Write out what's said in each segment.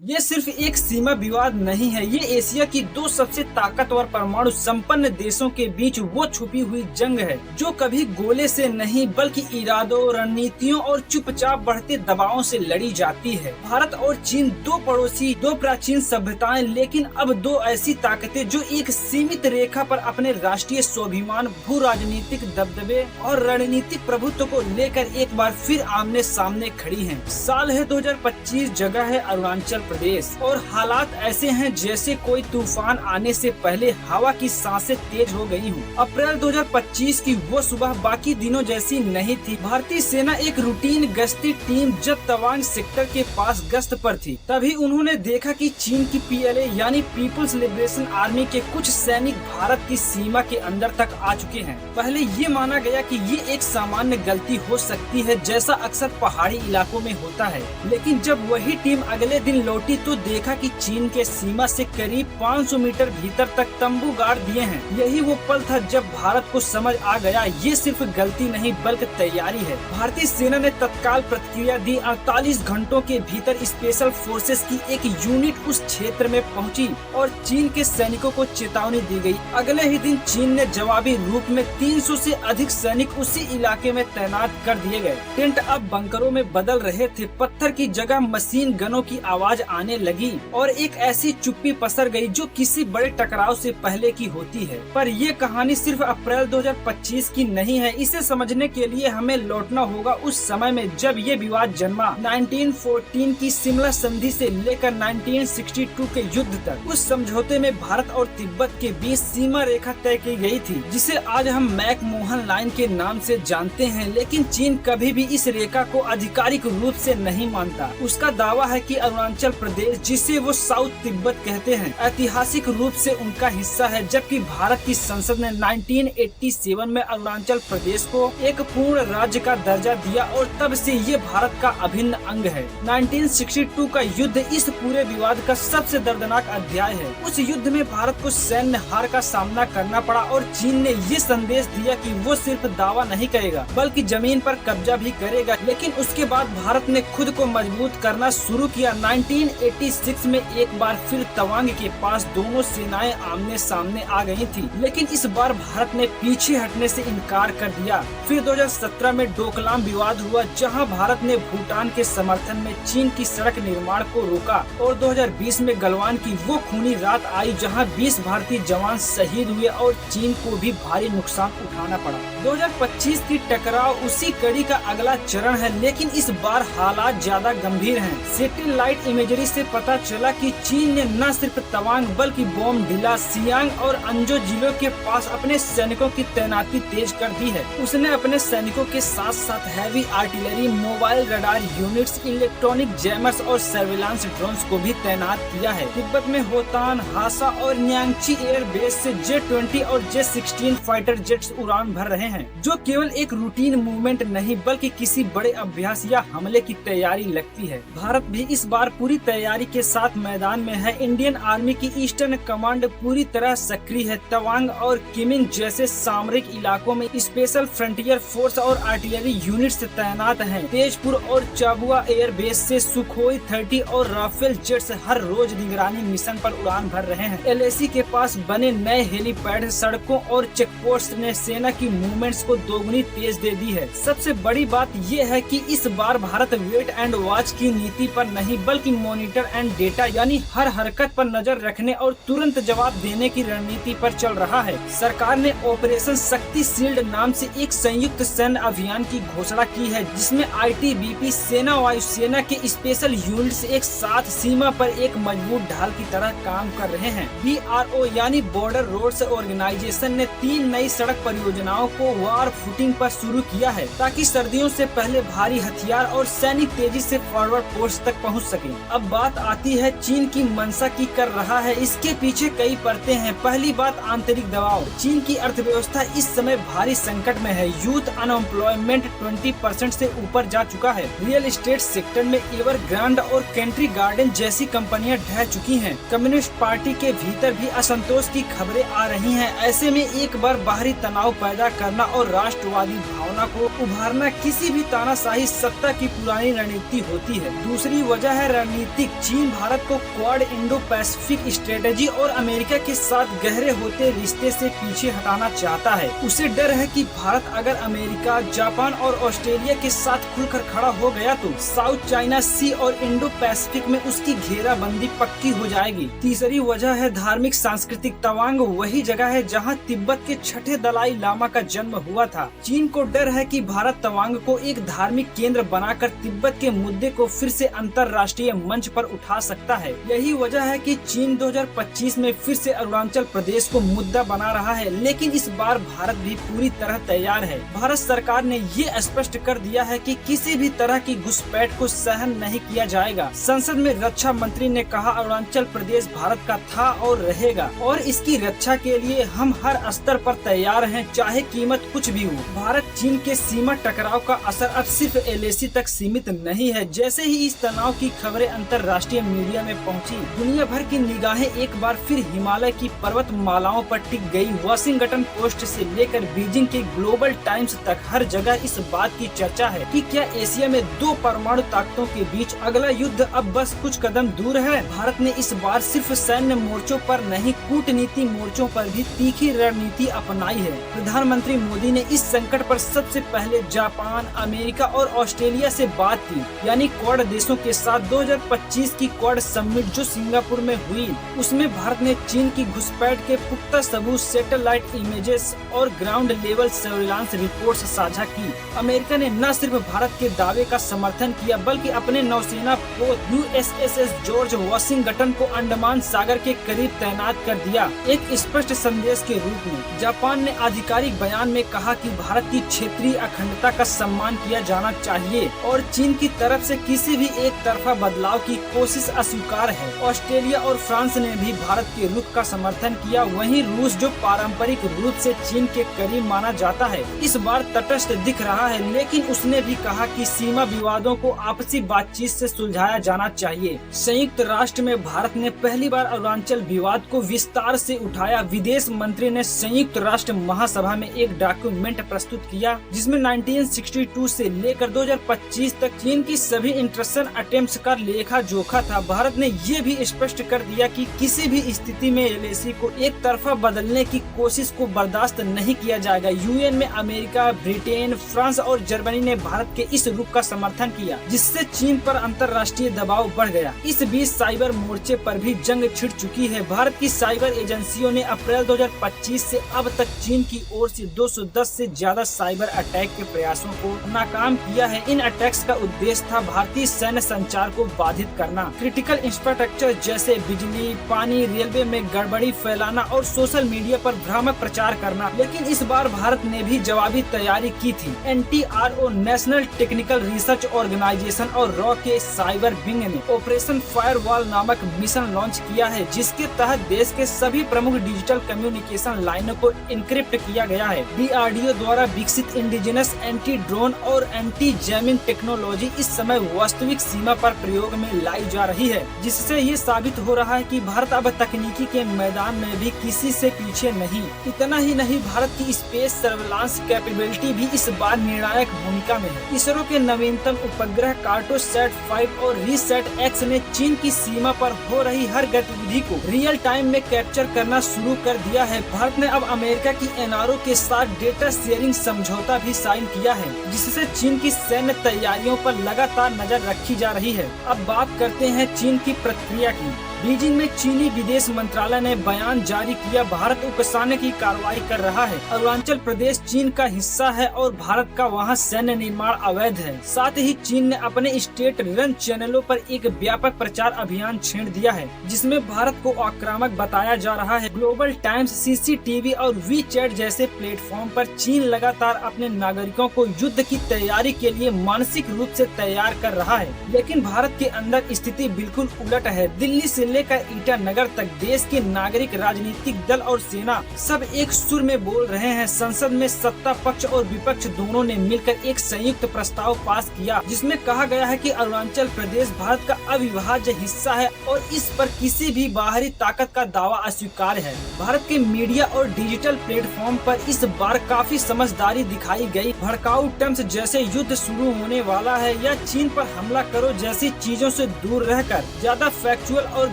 ये सिर्फ एक सीमा विवाद नहीं है, ये एशिया की दो सबसे ताकतवर परमाणु संपन्न देशों के बीच वो छुपी हुई जंग है जो कभी गोले से नहीं बल्कि इरादों, रणनीतियों और चुपचाप बढ़ते दबावों से लड़ी जाती है। भारत और चीन दो पड़ोसी, दो प्राचीन सभ्यताएं, लेकिन अब दो ऐसी ताकतें जो एक सीमित रेखा पर अपने राष्ट्रीय स्वाभिमान, भू राजनीतिक दबदबे और रणनीतिक प्रभुत्व को लेकर एक बार फिर आमने सामने खड़ी हैं। साल है 2025, जगह है अरुणाचल प्रदेश और हालात ऐसे हैं जैसे कोई तूफान आने से पहले हवा की सांसें तेज हो गई हूँ। अप्रैल 2025 की वो सुबह बाकी दिनों जैसी नहीं थी। भारतीय सेना एक रूटीन गश्ती टीम जब तवांग सेक्टर के पास गश्त पर थी, तभी उन्होंने देखा कि चीन की PLA यानी पीपुल्स लिबरेशन आर्मी के कुछ सैनिक भारत की सीमा के अंदर तक आ चुके हैं। पहले ये माना गया कि ये एक सामान्य गलती हो सकती है, जैसा अक्सर पहाड़ी इलाकों में होता है, लेकिन जब वही टीम अगले दिन लौटी तो देखा कि चीन के सीमा से करीब 500 मीटर भीतर तक तंबू गाड़ दिए हैं। यही वो पल था जब भारत को समझ आ गया ये सिर्फ गलती नहीं बल्कि तैयारी है। भारतीय सेना ने तत्काल प्रतिक्रिया दी। 48 घंटों के भीतर स्पेशल फोर्सेस की एक यूनिट उस क्षेत्र में पहुंची और चीन के सैनिकों को चेतावनी दी गई। अगले ही दिन चीन ने जवाबी रूप में 300 से अधिक सैनिक उसी इलाके में तैनात कर दिए गए। टेंट अब बंकरों में बदल रहे थे, पत्थर की जगह मशीन गनों की आवाज आने लगी और एक ऐसी चुप्पी पसर गई जो किसी बड़े टकराव से पहले की होती है। पर ये कहानी सिर्फ अप्रैल 2025 की नहीं है। इसे समझने के लिए हमें लौटना होगा उस समय में जब ये विवाद जन्मा। 1914 की शिमला संधि से लेकर 1962 के युद्ध तक। उस समझौते में भारत और तिब्बत के बीच सीमा रेखा तय की गई थी, जिसे आज हम मैकमोहन लाइन के नाम से जानते हैं। लेकिन चीन कभी भी इस रेखा को आधिकारिक रूप से नहीं मानता। उसका दावा है कि अरुणाचल प्रदेश, जिसे वो साउथ तिब्बत कहते हैं, ऐतिहासिक रूप से उनका हिस्सा है, जबकि भारत की संसद ने 1987 में अरुणाचल प्रदेश को एक पूर्ण राज्य का दर्जा दिया और तब से ये भारत का अभिन्न अंग है। 1962 का युद्ध इस पूरे विवाद का सबसे दर्दनाक अध्याय है। उस युद्ध में भारत को सैन्य हार का सामना करना पड़ा और चीन ने ये संदेश दिया कि वो सिर्फ दावा नहीं करेगा बल्कि जमीन पर कब्जा भी करेगा। लेकिन उसके बाद भारत ने खुद को मजबूत करना शुरू किया। 1986 में एक बार फिर तवांग के पास दोनों सेनाएं आमने सामने आ गई थी, लेकिन इस बार भारत ने पीछे हटने से इनकार कर दिया। फिर 2017 में डोकलाम विवाद हुआ, जहां भारत ने भूटान के समर्थन में चीन की सड़क निर्माण को रोका और 2020 में गलवान की वो खूनी रात आई जहां 20 भारतीय जवान शहीद हुए और चीन को भी भारी नुकसान उठाना पड़ा। 2025 की टकराव उसी कड़ी का अगला चरण है, लेकिन इस बार हालात ज्यादा गंभीर हैं। सैटेलाइट इमेजरी से पता चला कि चीन ने न सिर्फ तवांग बल्कि बोमडिला, सियांग और अंजो जिलों के पास अपने सैनिकों की तैनाती तेज कर दी है। उसने अपने सैनिकों के साथ साथ heavy artillery, mobile radar units, electronic jammers और सर्विलांस ड्रोन्स को भी तैनात किया है। तिब्बत में होतान, हासा और न्यांगची एयर बेस से J-20 और J-16 फाइटर जेट्स उड़ान भर रहे हैं, जो केवल एक रूटीन मूवमेंट नहीं बल्कि किसी बड़े अभ्यास या हमले की तैयारी लगती है। भारत भी इस बार पूरी तैयारी के साथ मैदान में है। इंडियन आर्मी की ईस्टर्न कमांड पूरी तरह सक्रिय है। तवांग और किमिंग जैसे सामरिक इलाकों में स्पेशल फ्रंटियर फोर्स और आर्टिलरी यूनिट्स तैनात हैं। तेजपुर और चाबुआ एयर बेस से सुखोई 30 और राफेल जेट्स हर रोज निगरानी मिशन पर उड़ान भर रहे हैं। LAC के पास बने नए हेलीपैड, सड़कों और चेकपोस्ट ने सेना की मूवमेंट्स को दोगुनी तेज दे दी है। सबसे बड़ी बात यह है कि इस बार भारत वेट एंड वॉच की नीति पर नहीं बल्कि मॉनिटर एंड डेटा यानी हर हरकत पर नजर रखने और तुरंत जवाब देने की रणनीति पर चल रहा है। सरकार ने ऑपरेशन शक्ति शील्ड नाम से एक संयुक्त सैन्य अभियान की घोषणा की है, जिसमें ITBP, सेना, वायुसेना के स्पेशल यूनिट्स एक साथ सीमा पर एक मजबूत ढाल की तरह काम कर रहे हैं। BRO यानी बॉर्डर रोड्स ऑर्गेनाइजेशन ने 3 नई सड़क परियोजनाओं को वार फुटिंग पर शुरू किया है, ताकि सर्दियों से पहले भारी हथियार और सैनिक तेजी से फॉरवर्ड पोस्ट तक पहुंच सके। अब बात आती है चीन की मंशा की कर रहा है। इसके पीछे कई परतें हैं। पहली बात, आंतरिक दबाव। चीन की अर्थव्यवस्था इस समय भारी संकट में है। यूथ अनएम्प्लॉयमेंट 20% से ऊपर जा चुका है। रियल एस्टेट सेक्टर में एवरग्रांड और कंट्री गार्डन जैसी कंपनियां ढह चुकी हैं। कम्युनिस्ट पार्टी के भीतर भी असंतोष की खबरें आ रही हैं। ऐसे में एक बार बाहरी तनाव पैदा करना और राष्ट्रवादी भावना को उभारना किसी भी तानाशाही सत्ता की पुरानी रणनीति होती है। दूसरी वजह है रणनीति रणनीतिक चीन भारत को क्वाड इंडो पैसिफिक स्ट्रेटेजी और अमेरिका के साथ गहरे होते रिश्ते से पीछे हटाना चाहता है। उसे डर है कि भारत अगर अमेरिका, जापान और ऑस्ट्रेलिया के साथ खुलकर खड़ा हो गया तो साउथ चाइना सी और इंडो पैसिफिक में उसकी घेराबंदी पक्की हो जाएगी। तीसरी वजह है धार्मिक सांस्कृतिक। तवांग वही जगह है जहां तिब्बत के छठे दलाई लामा का जन्म हुआ था। चीन को डर है कि भारत तवांग को एक धार्मिक केंद्र बनाकर तिब्बत के मुद्दे को फिर से अंतर्राष्ट्रीय मंच पर उठा सकता है। यही वजह है कि चीन 2025 में फिर से अरुणाचल प्रदेश को मुद्दा बना रहा है, लेकिन इस बार भारत भी पूरी तरह तैयार है। भारत सरकार ने ये स्पष्ट कर दिया है कि किसी भी तरह की घुसपैठ को सहन नहीं किया जाएगा। संसद में रक्षा मंत्री ने कहा, अरुणाचल प्रदेश भारत का था और रहेगा और इसकी रक्षा के लिए हम हर स्तर पर तैयार हैं, चाहे कीमत कुछ भी हो। भारत चीन के सीमा टकराव का असर अब सिर्फ LAC तक सीमित नहीं है। जैसे ही इस तनाव की खबरें अंतर्राष्ट्रीय मीडिया में पहुंची, दुनिया भर की निगाहें एक बार फिर हिमालय की पर्वतमालाओं पर टिक गई। वाशिंगटन पोस्ट से लेकर बीजिंग के ग्लोबल टाइम्स तक हर जगह इस बात की चर्चा है कि क्या एशिया में दो परमाणु ताकतों के बीच अगला युद्ध अब बस कुछ कदम दूर है। भारत ने इस बार सिर्फ सैन्य मोर्चों पर नहीं, कूटनीति मोर्चों पर भी तीखी रणनीति अपनाई है। प्रधानमंत्री मोदी ने इस संकट पर सबसे पहले जापान, अमेरिका और ऑस्ट्रेलिया से बात की, यानी क्वाड देशों के साथ 2025 की क्वाड समिट जो सिंगापुर में हुई, उसमें भारत ने चीन की घुसपैठ के पुख्ता सबूत, सैटेलाइट इमेजेस और ग्राउंड लेवल सर्विलांस रिपोर्ट्स साझा की। अमेरिका ने न सिर्फ भारत के दावे का समर्थन किया, बल्कि अपने नौसेना पोत USS जॉर्ज वाशिंगटन को अंडमान सागर के करीब तैनात कर दिया, एक स्पष्ट संदेश के रूप में। जापान ने आधिकारिक बयान में कहा कि भारत की क्षेत्रीय अखंडता का सम्मान किया जाना चाहिए और चीन की तरफ से किसी भी एक तरफा बदलाव की कोशिश अस्वीकार है। ऑस्ट्रेलिया और फ्रांस ने भी भारत के रुख का समर्थन किया। वहीं रूस, जो पारंपरिक रूप से चीन के करीब माना जाता है, इस बार तटस्थ दिख रहा है, लेकिन उसने भी कहा कि सीमा विवादों को आपसी बातचीत से सुलझाया जाना चाहिए। संयुक्त राष्ट्र में भारत ने पहली बार अरुणाचल विवाद को विस्तार से उठाया। विदेश मंत्री ने संयुक्त राष्ट्र महासभा में एक डॉक्यूमेंट प्रस्तुत किया, जिसमें 1962 से लेकर 2025 तक चीन की सभी इंटरसेशन अटेम्प्ट्स का लेखा जोखा था। भारत ने ये भी स्पष्ट कर दिया कि किसी भी स्थिति में LAC को एक तरफा बदलने की कोशिश को बर्दाश्त नहीं किया जाएगा। UN में अमेरिका, ब्रिटेन, फ्रांस और जर्मनी ने भारत के इस रुख का समर्थन किया, जिससे चीन पर अंतर्राष्ट्रीय दबाव बढ़ गया। इस बीच साइबर मोर्चे पर भी जंग छिड़ चुकी है। भारत की साइबर एजेंसियों ने अप्रैल 2025 से अब तक चीन की ओर से 210 से ज्यादा साइबर अटैक के प्रयासों को नाकाम किया है। इन अटैक्स का उद्देश्य था भारतीय सैन्य संचार को बाधित करना, क्रिटिकल इंफ्रास्ट्रक्चर जैसे बिजली, पानी, रेलवे में गड़बड़ी फैलाना और सोशल मीडिया पर भ्रामक प्रचार करना। लेकिन इस बार भारत ने भी जवाबी तैयारी की थी। NTRO national technical research organisation और रॉ के साइबर विंग ने ऑपरेशन फायरवॉल नामक मिशन लॉन्च किया है, जिसके तहत देश के सभी प्रमुख डिजिटल कम्युनिकेशन लाइनों को इनक्रिप्ट किया गया है। DRDO द्वारा विकसित इंडिजिनस एंटी ड्रोन और एंटी जैमिंग टेक्नोलॉजी इस समय वास्तविक सीमा पर प्रयोग में लाई जा रही है, जिससे ये साबित हो रहा है कि भारत अब तकनीकी के मैदान में भी किसी से पीछे नहीं। इतना ही नहीं, भारत की स्पेस सर्विलांस कैपेबिलिटी भी इस बार निर्णायक भूमिका में है। इसरो के नवीनतम उपग्रह कार्टोसैट 5 और रीसैट X ने चीन की सीमा पर हो रही हर गतिविधि को रियल टाइम में कैप्चर करना शुरू कर दिया है। भारत ने अब अमेरिका की NRO के साथ डेटा शेयरिंग समझौता भी साइन किया है, जिससे चीन की सैन्य तैयारियों पर लगातार नजर रखी जा रही है। अब बात करते हैं चीन की प्रतिक्रिया की। बीजिंग में चीनी विदेश मंत्रालय ने बयान जारी किया, भारत उकसाने की कार्रवाई कर रहा है। अरुणाचल प्रदेश चीन का हिस्सा है और भारत का वहां सैन्य निर्माण अवैध है। साथ ही चीन ने अपने स्टेट रन चैनलों पर एक व्यापक प्रचार अभियान छेड़ दिया है, जिसमें भारत को आक्रामक बताया जा रहा है। ग्लोबल टाइम्स, CCTV और WeChat जैसे प्लेटफॉर्म पर चीन लगातार अपने नागरिकों को युद्ध की तैयारी के लिए मानसिक रूप से तैयार कर रहा है। लेकिन भारत के अंदर स्थिति बिल्कुल उलट है। दिल्ली से लेकर ईटानगर तक देश के नागरिक, राजनीतिक दल और सेना सब एक सुर में बोल रहे हैं। संसद में सत्ता पक्ष और विपक्ष दोनों ने मिलकर एक संयुक्त प्रस्ताव पास किया, जिसमें कहा गया है कि अरुणाचल प्रदेश भारत का अविभाज्य हिस्सा है और इस पर किसी भी बाहरी ताकत का दावा अस्वीकार है। भारत के मीडिया और डिजिटल प्लेटफॉर्म पर इस बार काफी समझदारी दिखाई गई। भड़काऊ टर्म्स जैसे युद्ध शुरू होने वाला है या चीन पर हमला करो जैसी चीजों से दूर रहकर ज्यादा फैक्चुअल और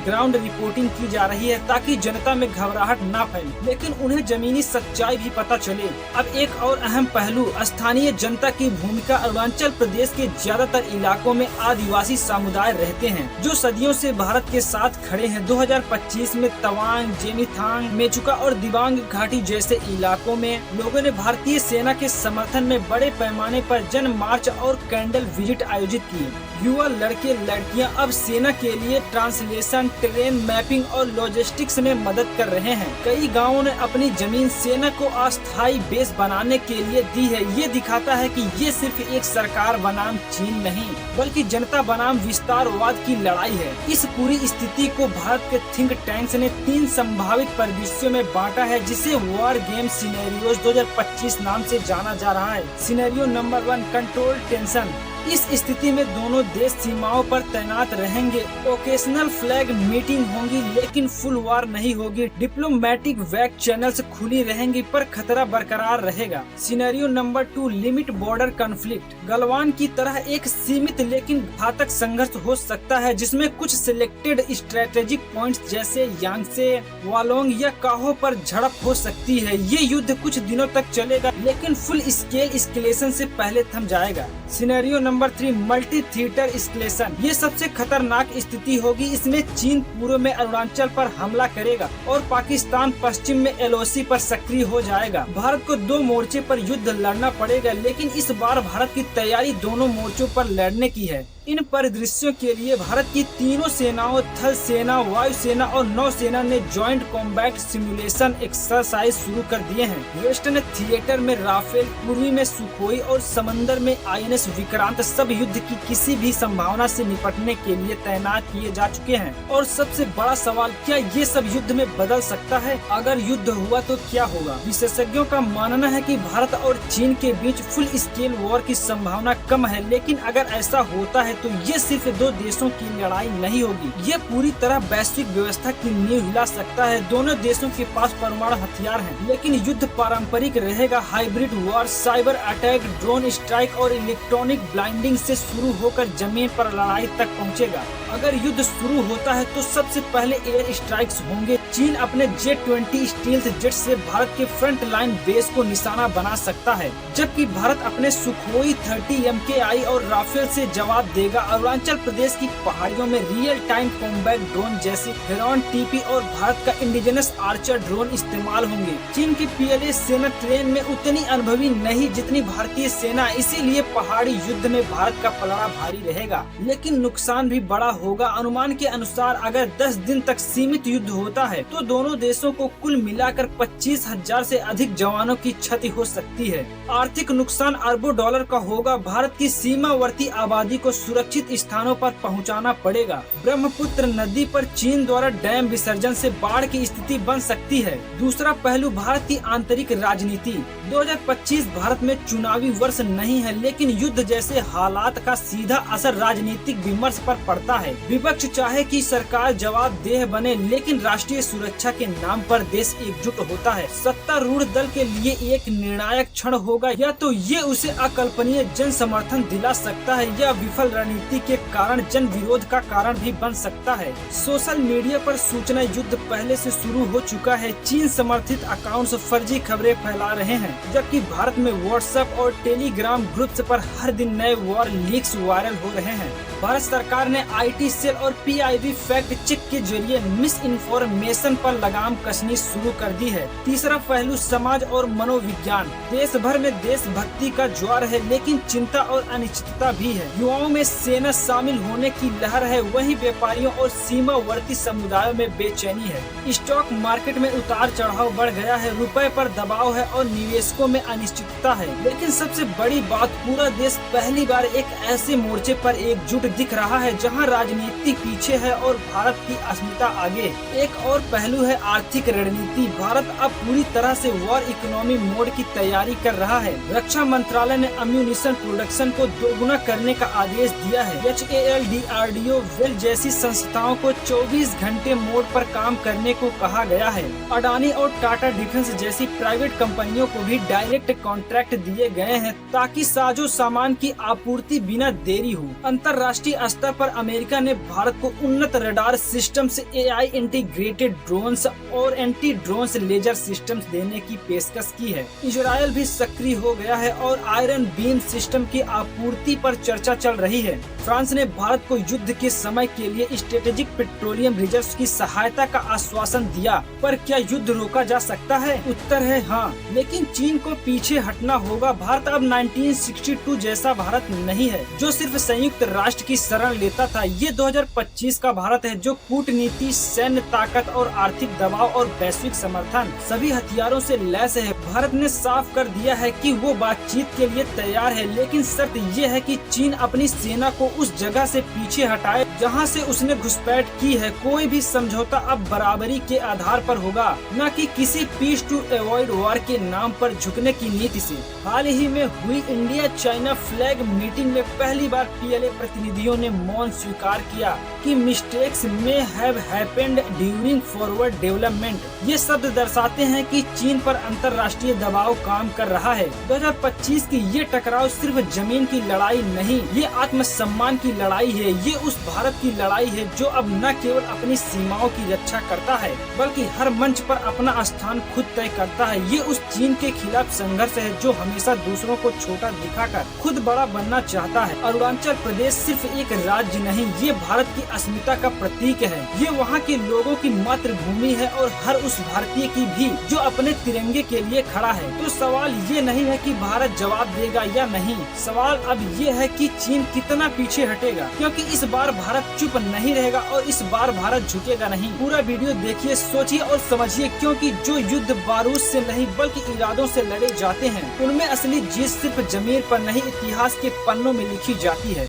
ग्राउंड रिपोर्टिंग की जा रही है ताकि जनता में घबराहट न फैले, लेकिन उन्हें जमीनी सच्चाई भी पता चले। अब एक और अहम पहलू स्थानीय जनता की भूमिका। अरुणाचल प्रदेश के ज्यादातर इलाकों में आदिवासी समुदाय रहते हैं जो सदियों से भारत के साथ खड़े हैं। 2025 में तवांग, जेमिथांग, मेचुका और दिबांग घाटी जैसे इलाकों में लोगों ने भारतीय सेना के समर्थन में बड़े पैमाने पर जन मार्च और कैंडल विजिट आयोजित किए। युवा लड़के लड़कियां अब सेना के लिए ट्रांसलेशन, ट्रेन मैपिंग और लॉजिस्टिक्स में मदद कर रहे हैं। कई गांवों ने अपनी जमीन सेना को अस्थायी बेस बनाने के लिए दी है। ये दिखाता है कि ये सिर्फ एक सरकार बनाम चीन नहीं, बल्कि जनता बनाम विस्तारवाद की लड़ाई है। इस पूरी स्थिति को भारत के थिंक टैंक्स ने 3 संभावित परिदृश्यों में बांटा है, जिसे वॉर गेम सिनेरियोज 2025 नाम से जाना जा रहा है। Scenario number 1, control tension. इस स्थिति में दोनों देश सीमाओं पर तैनात रहेंगे। ओकेशनल फ्लैग मीटिंग होंगी, लेकिन फुल वार नहीं होगी। डिप्लोमेटिक बैक चैनल्स खुली रहेंगी, पर खतरा बरकरार रहेगा। Scenario number 2, limit border conflict. Galwan की तरह एक सीमित लेकिन घातक संघर्ष हो सकता है, जिसमें कुछ सिलेक्टेड स्ट्रेटेजिक पॉइंट्स जैसे यांगसे, वालोंग या काहो पर झड़प हो सकती है। ये युद्ध कुछ दिनों तक चलेगा, लेकिन फुल स्केल एस्केलेशन से पहले थम जाएगा। Scenario number 3, multi theatre escalation. ये सबसे खतरनाक स्थिति होगी। इसमें चीन पूर्व में अरुणाचल पर हमला करेगा और पाकिस्तान पश्चिम में एलओसी पर सक्रिय हो जाएगा। भारत को 2 मोर्चे पर युद्ध लड़ना पड़ेगा, लेकिन इस बार भारत की तैयारी दोनों मोर्चों पर लड़ने की है। इन परिदृश्यों के लिए भारत की तीनों सेनाओं, थल सेना, वायु सेना और नौसेना ने ज्वाइंट कॉम्बैट सिमुलेशन एक्सरसाइज शुरू कर दिए हैं। वेस्टर्न थिएटर में राफेल, पूर्वी में सुखोई और समंदर में आईएनएस विक्रांत सब युद्ध की किसी भी संभावना से निपटने के लिए तैनात किए जा चुके हैं। और सबसे बड़ा सवाल, क्या ये सब युद्ध में बदल सकता है? अगर युद्ध हुआ तो क्या होगा? विशेषज्ञों का मानना है कि भारत और चीन के बीच फुल स्केल वॉर की संभावना कम है, लेकिन अगर ऐसा होता है तो ये सिर्फ 2 देशों की लड़ाई नहीं होगी। ये पूरी तरह वैश्विक व्यवस्था की नींव हिला सकता है। दोनों देशों के पास परमाणु हथियार हैं, लेकिन युद्ध पारंपरिक रहेगा। Hybrid war, cyber attack, drone strike और इलेक्ट्रॉनिक ब्लाइंडिंग से शुरू होकर जमीन पर लड़ाई तक पहुंचेगा। अगर युद्ध शुरू होता है तो सबसे पहले एयर स्ट्राइक्स होंगे। चीन अपने J-20 स्टील्थ जेट से भारत के फ्रंट लाइन बेस को निशाना बना सकता है, जबकि भारत अपने सुखोई 30 MKI और राफेल से जवाब देगा। अरुणाचल प्रदेश की पहाड़ियों में रियल टाइम कॉम्बैट ड्रोन जैसे हेरॉन TP और भारत का इंडिजिनस आर्चर ड्रोन इस्तेमाल होंगे। चीन की PLA सेना ट्रेन में उतनी अनुभवी नहीं जितनी भारतीय सेना, इसीलिए पहाड़ी युद्ध में भारत का पलड़ा भारी रहेगा, लेकिन नुकसान भी बड़ा होगा। अनुमान के अनुसार अगर 10 दिन तक सीमित युद्ध होता है तो दोनों देशों को कुल मिलाकर 25,000 से अधिक जवानों की क्षति हो सकती है। आर्थिक नुकसान अरबों डॉलर का होगा। भारत की सीमावर्ती आबादी को सुरक्षित स्थानों पर पहुंचाना पड़ेगा। ब्रह्मपुत्र नदी पर चीन द्वारा डैम विसर्जन से बाढ़ की स्थिति बन सकती है। दूसरा पहलू, भारत की आंतरिक राजनीति। 2025 भारत में चुनावी वर्ष नहीं है, लेकिन युद्ध जैसे हालात का सीधा असर राजनीतिक विमर्श पर पड़ता है। विपक्ष चाहे कि सरकार जवाबदेह बने, लेकिन राष्ट्रीय सुरक्षा के नाम पर देश एकजुट होता है। सत्तारूढ़ दल के लिए एक निर्णायक क्षण होगा। या तो ये उसे अकल्पनीय जन समर्थन दिला सकता है, या विफल रणनीति के कारण जन विरोध का कारण भी बन सकता है। सोशल मीडिया पर सूचना युद्ध पहले से शुरू हो चुका है। चीन समर्थित अकाउंट्स फर्जी खबरें फैला रहे हैं, जबकि भारत में व्हाट्सएप और टेलीग्राम ग्रुप्स पर हर दिन नए वॉर लीक्स वायरल हो रहे हैं। भारत सरकार ने IT सेल और PIB फैक्ट चेक के जरिए मिस इन्फॉर्मेशन पर लगाम कसनी शुरू कर दी है। तीसरा पहलू, समाज और मनोविज्ञान। देश भर में देशभक्ति का ज्वार है, लेकिन चिंता और अनिश्चितता भी है। युवाओं में सेना शामिल होने की लहर है, वहीं व्यापारियों और सीमावर्ती समुदायों में बेचैनी है। स्टॉक मार्केट में उतार चढ़ाव बढ़ गया है, रुपए पर दबाव है और निवेशकों में अनिश्चितता है। लेकिन सबसे बड़ी बात, पूरा देश पहली बार एक ऐसे मोर्चे पर एकजुट दिख रहा है जहां राजनीति पीछे है और भारत की अस्मिता आगे। एक और पहलू है आर्थिक रणनीति। भारत अब पूरी तरह से वॉर इकोनॉमी मोड की तैयारी कर रहा है। रक्षा मंत्रालय ने अम्यूनिशन प्रोडक्शन को दोगुना करने का आदेश दिया है। HAL, DRDO, वेल जैसी संस्थाओं को 24 घंटे मोड पर काम करने को कहा गया है। अडानी और टाटा डिफेंस जैसी प्राइवेट कंपनियों को भी डायरेक्ट कॉन्ट्रैक्ट दिए गए हैं, ताकि साजो सामान की आपूर्ति बिना देरी हो। अंतर्राष्ट्रीय स्तर पर अमेरिका ने भारत को उन्नत रडार सिस्टम से AI इंटीग्रेटेड ड्रोन्स और एंटी ड्रोन्स लेजर सिस्टम्स देने की पेशकश की है। इजरायल भी सक्रिय हो गया है और आयरन बीम सिस्टम की आपूर्ति पर चर्चा चल रही है। फ्रांस ने भारत को युद्ध के समय के लिए स्ट्रेटेजिक पेट्रोलियम रिजर्व की सहायता का आश्वासन दिया, पर क्या युद्ध रोका जा सकता है? उत्तर है हाँ, लेकिन चीन को पीछे हटना होगा। भारत अब 1962 जैसा भारत नहीं है जो सिर्फ संयुक्त राष्ट्र की शरण लेता था। ये 2025 का भारत है जो कूटनीति, सैन्य ताकत और आर्थिक दबाव और वैश्विक समर्थन सभी हथियारों से लैस है। भारत ने साफ कर दिया है कि वो बातचीत के लिए तैयार है, लेकिन शर्त ये है कि चीन अपनी सेना को उस जगह से पीछे हटाए जहां से उसने घुसपैठ की है। कोई भी समझौता अब बराबरी के आधार पर होगा, न कि किसी पीस टू अवॉइड वॉर के नाम पर झुकने की नीति से। हाल ही में हुई इंडिया चाइना फ्लैग मीटिंग में पहली बार PLA प्रतिनिधियों ने मौन स्वीकार किया कि मिस्टेक्स में have happened during forward development. ये शब्द दर्शाते हैं कि चीन पर अंतर्राष्ट्रीय दबाव काम कर रहा है। 2025 की ये टकराव सिर्फ जमीन की लड़ाई नहीं, ये आत्मसम्मान की लड़ाई है। ये उस भारत की लड़ाई है जो अब न केवल अपनी सीमाओं की रक्षा करता है, बल्कि हर मंच पर अपना स्थान खुद तय करता है। ये उस चीन के खिलाफ संघर्ष है जो हमेशा दूसरों को छोटा दिखाकर खुद बड़ा बनना चाहता है। अरुणाचल प्रदेश सिर्फ एक राज्य नहीं, ये भारत की अस्मिता का प्रतीक है। ये वहाँ के लोगों की मातृभूमि है और हर उस भारतीय की भी जो अपने तिरंगे के लिए खड़ा है। तो सवाल ये नहीं है कि भारत जवाब देगा या नहीं, सवाल अब ये है कि चीन कितना पीछे हटेगा, क्योंकि इस बार भारत चुप नहीं रहेगा और इस बार भारत झुकेगा नहीं। पूरा वीडियो देखिए, सोचिए और समझिए, क्योंकि जो युद्ध बारूद से नहीं बल्कि इरादों से लड़े जाते हैं उनमें असली जीत सिर्फ जमीन पर नहीं इतिहास के पन्नों में लिखी जाती है।